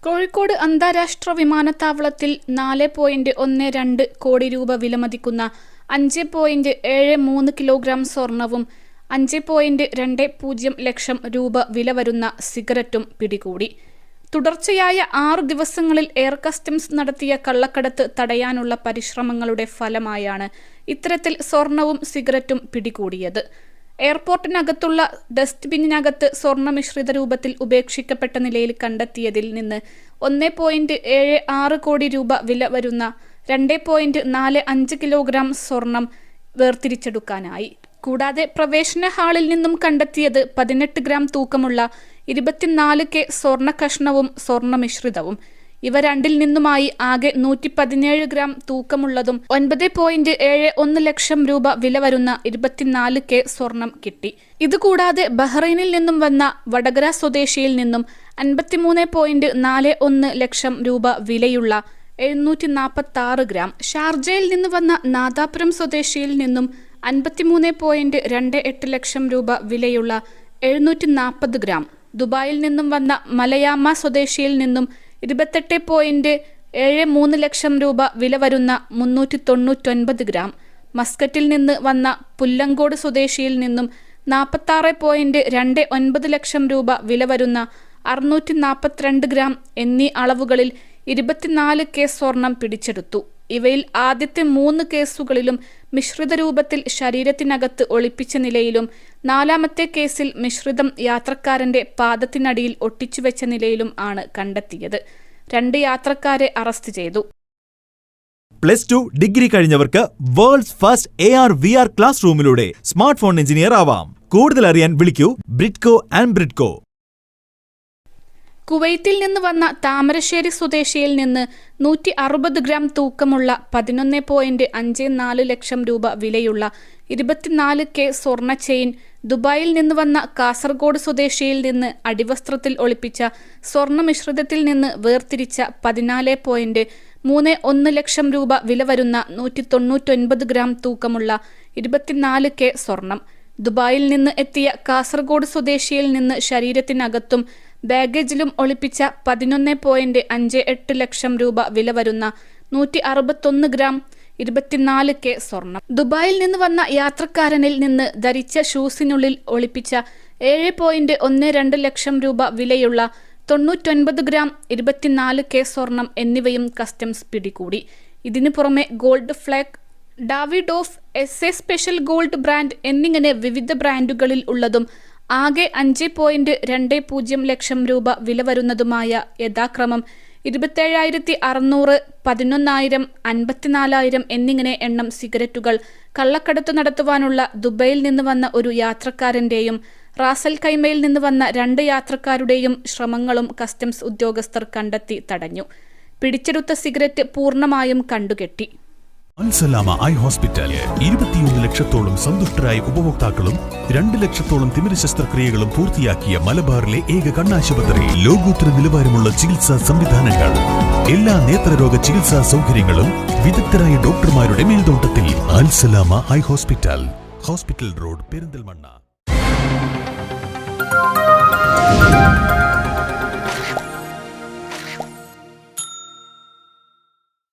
കോഴിക്കോട് അന്താരാഷ്ട്ര വിമാനത്താവളത്തിൽ 4.12 കോടി രൂപ വിലമതിക്കുന്ന 5.73 കിലോഗ്രാം സ്വർണവും 5.20 ലക്ഷം രൂപ വില വരുന്ന സിഗരറ്റും പിടികൂടി. തുടർച്ചയായ 6 ദിവസങ്ങളിൽ എയർ കസ്റ്റംസ് നടത്തിയ കള്ളക്കടത്ത് തടയാനുള്ള പരിശ്രമങ്ങളുടെ ഫലമായാണ് ഇത്തരത്തിൽ സ്വർണവും സിഗരറ്റും പിടികൂടിയത്. എയർപോർട്ടിനകത്തുള്ള ഡസ്റ്റ്ബിന്നിനകത്ത് സ്വർണ്ണമിശ്രിത രൂപത്തിൽ ഉപേക്ഷിക്കപ്പെട്ട നിലയിൽ കണ്ടെത്തിയതിൽ നിന്ന് 1.76 കോടി രൂപ വില വരുന്ന 2.45 കിലോഗ്രാം സ്വർണം വേർതിരിച്ചെടുക്കാനായി. കൂടാതെ പ്രവേശന ഹാളിൽ നിന്നും കണ്ടെത്തിയത് 18 ഗ്രാം തൂക്കമുള്ള 24K സ്വർണ്ണ കഷ്ണവും സ്വർണ്ണമിശ്രിതവും. ഇവ രണ്ടിൽ നിന്നുമായി ആകെ 117 ഗ്രാം തൂക്കമുള്ളതും 9.71 ലക്ഷം രൂപ വില വരുന്ന 24K സ്വർണം കിട്ടി. ഇതുകൂടാതെ ബഹ്റൈനിൽ നിന്നും വന്ന വടകര സ്വദേശിയിൽ നിന്നും 53.41 ലക്ഷം രൂപ വിലയുള്ള 746 ഗ്രാം, ഷാർജയിൽ നിന്ന് വന്ന നാദാപുരം സ്വദേശിയിൽ നിന്നും 53.28 ലക്ഷം രൂപ വിലയുള്ള 740 ഗ്രാം, ദുബായിൽ നിന്നും വന്ന മലയാമ സ്വദേശിയിൽ നിന്നും 28.73 ലക്ഷം രൂപ വില വരുന്ന 399 ഗ്രാം, മസ്കറ്റിൽ നിന്ന് വന്ന പുല്ലങ്കോട് സ്വദേശിയിൽ നിന്നും 46.29 ലക്ഷം രൂപ വില വരുന്ന 642 ഗ്രാം എന്നീ അളവുകളിൽ 24K സ്വർണം പിടിച്ചെടുത്തു. ഇവയിൽ ആദ്യത്തെ 3 കേസുകളിലും മിശ്രിത രൂപത്തിൽ ശരീരത്തിനകത്ത് ഒളിപ്പിച്ച നിലയിലും 4ാമത്തെ കേസിൽ മിശ്രിതം യാത്രക്കാരന്റെ പാദത്തിനടിയിൽ ഒട്ടിച്ചുവെച്ച നിലയിലും ആണ് കണ്ടെത്തിയത്. 2 യാത്രക്കാരെ അറസ്റ്റ് ചെയ്തു. +2 ഡിഗ്രി കഴിഞ്ഞവർക്ക് വേൾഡ്സ് ഫസ്റ്റ് AR/VR ക്ലാസ് റൂമിലൂടെ സ്മാർട്ട് ഫോൺ എഞ്ചിനീയർ ആവാം. കൂടുതൽ അറിയാൻ വിളിക്കൂ ബ്രിഡ്കോ ആൻഡ് ബ്രിഡ്കോ. കുവൈത്തിൽ നിന്ന് വന്ന താമരശ്ശേരി സ്വദേശിയിൽ നിന്ന് 160 ഗ്രാം തൂക്കമുള്ള 11.54 ലക്ഷം രൂപ വിലയുള്ള 24K സ്വർണ്ണ ചെയിൻ, ദുബായിൽ നിന്ന് വന്ന കാസർഗോഡ് സ്വദേശിയിൽ നിന്ന് അടിവസ്ത്രത്തിൽ ഒളിപ്പിച്ച സ്വർണ്ണമിശ്രിതത്തിൽ നിന്ന് വേർതിരിച്ച 14.31 ലക്ഷം രൂപ വില വരുന്ന 199 ഗ്രാം തൂക്കമുള്ള 24K സ്വർണം, ദുബായിൽ നിന്ന് എത്തിയ കാസർഗോഡ് സ്വദേശിയിൽ നിന്ന് ശരീരത്തിനകത്തും ബാഗേജിലും ഒളിപ്പിച്ച 11.58 ലക്ഷം രൂപ വില വരുന്ന 161 ഗ്രാം 24K സ്വർണം, ദുബായിൽ നിന്ന് വന്ന യാത്രക്കാരനിൽ നിന്ന് ധരിച്ച ഷൂസിനുള്ളിൽ ഒളിപ്പിച്ച 7.12 ലക്ഷം രൂപ വിലയുള്ള 99 ഗ്രാം 24K സ്വർണം എന്നിവയും കസ്റ്റംസ് പിടികൂടി. ഇതിനു പുറമെ Gold Flake, Davidoff, SA special gold brand എന്നിങ്ങനെ വിവിധ ബ്രാൻഡുകളിൽ ഉള്ളതും ആകെ 5.20 ലക്ഷം രൂപ വില വരുന്നതുമായ യഥാക്രമം 27,600, 11,000, 54,000 എന്നിങ്ങനെ എണ്ണം സിഗരറ്റുകൾ കള്ളക്കടത്തു നടത്തുവാനുള്ള ദുബൈയിൽ നിന്ന് വന്ന ഒരു യാത്രക്കാരന്റെയും റാസൽ ഖൈമയിൽ നിന്ന് വന്ന 2 യാത്രക്കാരുടെയും ശ്രമങ്ങളും കസ്റ്റംസ് ഉദ്യോഗസ്ഥർ കണ്ടെത്തി തടഞ്ഞു. പിടിച്ചെടുത്ത സിഗരറ്റ് പൂർണ്ണമായും കണ്ടുകെട്ടി. അൽസലാമ ഐ ഹോസ്പിറ്റൽ 21 ലക്ഷത്തോളം സന്തുഷ്ടരായ ഉപഭോക്താക്കളും 2 ലക്ഷത്തോളം തിമിര ശസ്ത്രക്രിയകളും പൂർത്തിയാക്കിയ മലബാറിലെ ഏക കണ്ണാശുപത്രി. ലോകോത്തര നിലവാരമുള്ള ചികിത്സാ സംവിധാനങ്ങൾ, എല്ലാ നേത്രരോഗ ചികിത്സാ സൗകര്യങ്ങളും വിദഗ്ധരായ ഡോക്ടർമാരുടെ മേൽനോട്ടത്തിൽ. Al Salama eye hospital, hospital road, Perinthalmanna.